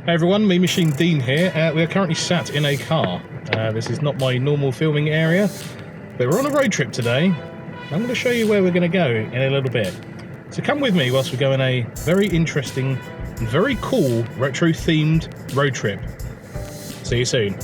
Hey everyone, Me Machine Dean here. We are currently sat in a car. This is not my normal filming area, but we're on a road trip today. I'm going to show you where we're going to go in a little bit. So come with me whilst we go on a very interesting and very cool retro-themed road trip. See you soon.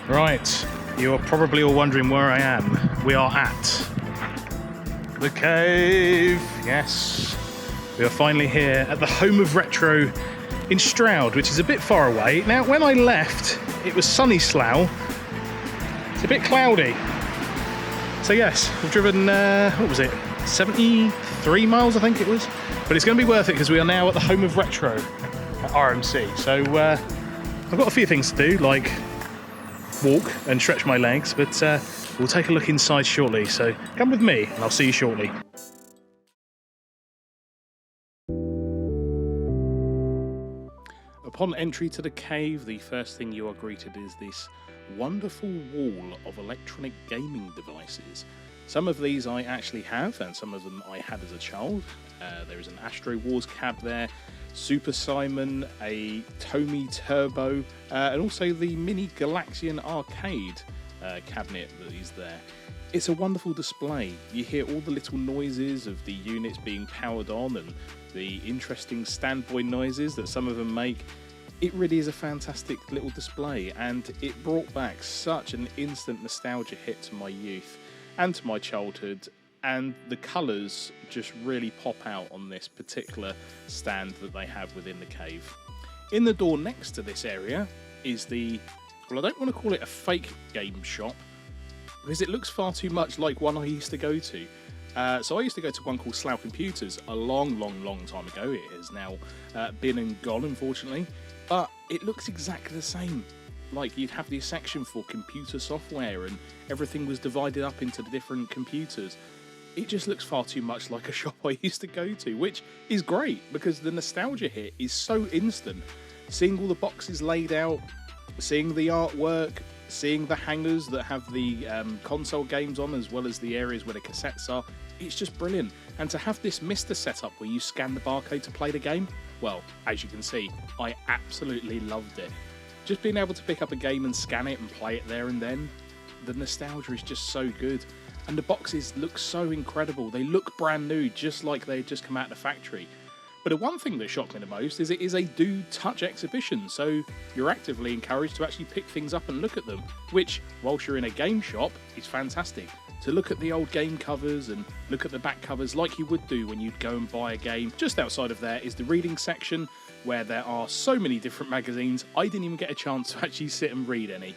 Right, you are probably all wondering where I am. We are at the cave. Yes, we are finally here at the home of Retro in Stroud, which is a bit far away. Now, when I left, it was sunny Slough. It's a bit cloudy. So yes, we've driven, what was it, 73 miles I think it was? But it's going to be worth it because we are now at the home of Retro at RMC. So I've got a few things to do, like walk and stretch my legs, but we'll take a look inside shortly, so come with me and I'll see you shortly. Upon entry to the cave, the first thing you are greeted is this wonderful wall of electronic gaming devices. Some of these I actually have, and some of them I had as a child. There is an Astro Wars cab there, Super Simon, a Tomy Turbo, and also the Mini Galaxian arcade cabinet that is there. It's a wonderful display. You hear all the little noises of the units being powered on and the interesting standby noises that some of them make. It really is a fantastic little display, and it brought back such an instant nostalgia hit to my youth and to my childhood. And the colours just really pop out on this particular stand that they have within the cave. In the door next to this area is the, well, I don't want to call it a fake game shop, because it looks far too much like one I used to go to. So I used to go to one called Slough Computers a long time ago. It has now been and gone, unfortunately, but it looks exactly the same. Like, you'd have this section for computer software and everything was divided up into the different computers. It just looks far too much like a shop I used to go to, which is great because the nostalgia here is so instant. Seeing all the boxes laid out, seeing the artwork, seeing the hangers that have the console games on, as well as the areas where the cassettes are, it's just brilliant. And to have this Mister setup where you scan the barcode to play the game, well, as you can see, I absolutely loved it. Just being able to pick up a game and scan it and play it there and then, the nostalgia is just so good. And the boxes look so incredible. They look brand new, just like they had just come out of the factory. But the one thing that shocked me the most is it is a do touch exhibition, so you're actively encouraged to actually pick things up and look at them, which, whilst you're in a game shop, is fantastic. To look at the old game covers and look at the back covers like you would do when you'd go and buy a game. Just outside of there is the reading section, where there are so many different magazines, I didn't even get a chance to actually sit and read any.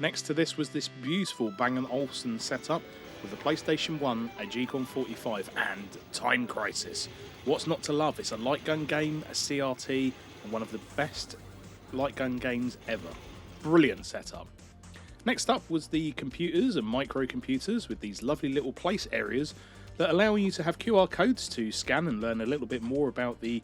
Next to this was this beautiful Bang & Olufsen setup with the PlayStation 1, a G-Con 45 and Time Crisis. What's not to love? It's a light gun game, a CRT, and one of the best light gun games ever. Brilliant setup. Next up was the computers and microcomputers with these lovely little place areas that allow you to have QR codes to scan and learn a little bit more about the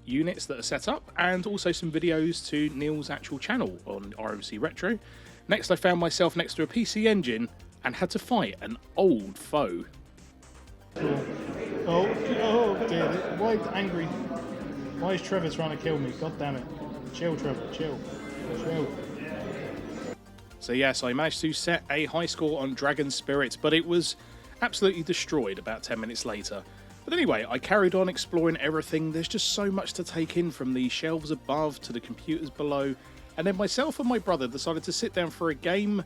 units that are set up, and also some videos to Neil's actual channel on RMC Retro. Next, I found myself next to a PC Engine and had to fight an old foe. Oh dear, why angry? Why is Trevor trying to kill me? God damn it. Chill, Trevor, chill. So yes, I managed to set a high score on Dragon Spirit, but it was absolutely destroyed about 10 minutes later. But anyway, I carried on exploring everything. There's just so much to take in, from the shelves above to the computers below. And then myself and my brother decided to sit down for a game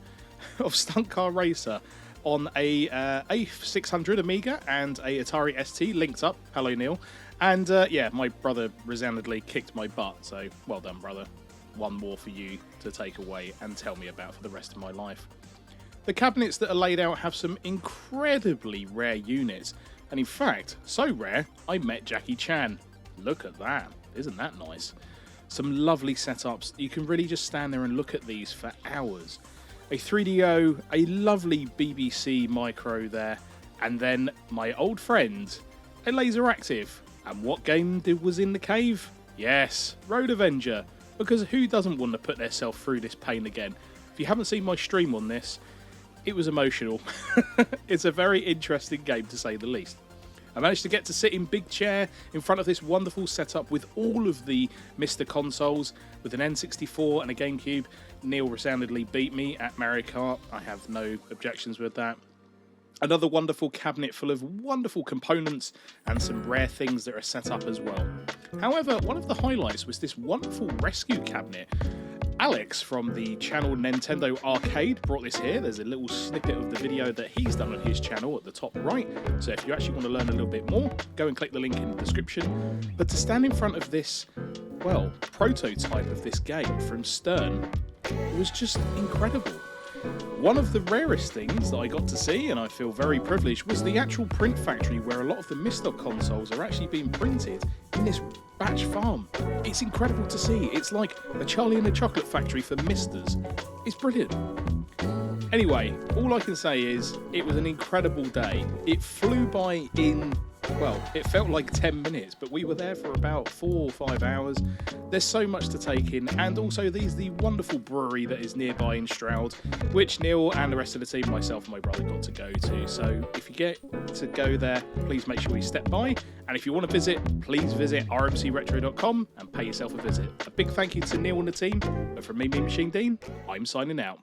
of Stunt Car Racer on a A600 Amiga and a Atari ST linked up. Hello, Neil. And yeah, my brother resoundingly kicked my butt, so well done, brother. One more for you to take away and tell me about for the rest of my life. The cabinets that are laid out have some incredibly rare units, and in fact, so rare, I met Jackie Chan. Look at that, isn't that nice? Some lovely setups. You can really just stand there and look at these for hours. A 3DO, a lovely BBC micro there, and then my old friend, a laser active. And what game was in the cave? Yes, Road Avenger. Because who doesn't want to put themselves through this pain again? If you haven't seen my stream on this, it was emotional. It's a very interesting game, to say the least. I managed to get to sit in big chair in front of this wonderful setup with all of the Mr. consoles, with an N64 and a GameCube. Neil resoundingly beat me at Mario Kart. I have no objections with that. Another wonderful cabinet full of wonderful components and some rare things that are set up as well. However, one of the highlights was this wonderful rescue cabinet. Alex from the channel Nintendo Arcade brought this here. There's a little snippet of the video that he's done on his channel at the top right. So if you actually want to learn a little bit more, go and click the link in the description. But to stand in front of this, well, prototype of this game from Stern was just incredible. One of the rarest things that I got to see, and I feel very privileged, was the actual print factory where a lot of the Mr. consoles are actually being printed in this batch farm. It's incredible to see. It's like a Charlie and the Chocolate Factory for Misters. It's brilliant. Anyway, all I can say is it was an incredible day. It flew by in, well, it felt like 10 minutes, but we were there for about 4 or 5 hours. There's so much to take in, and also there's the wonderful brewery that is nearby in Stroud, which Neil and the rest of the team, myself and my brother, got to go to. So if you get to go there, please make sure you step by. And if you want to visit, please visit rmcretro.com and pay yourself a visit. A big thank you to Neil and the team, but from me, Machine Dean, I'm signing out.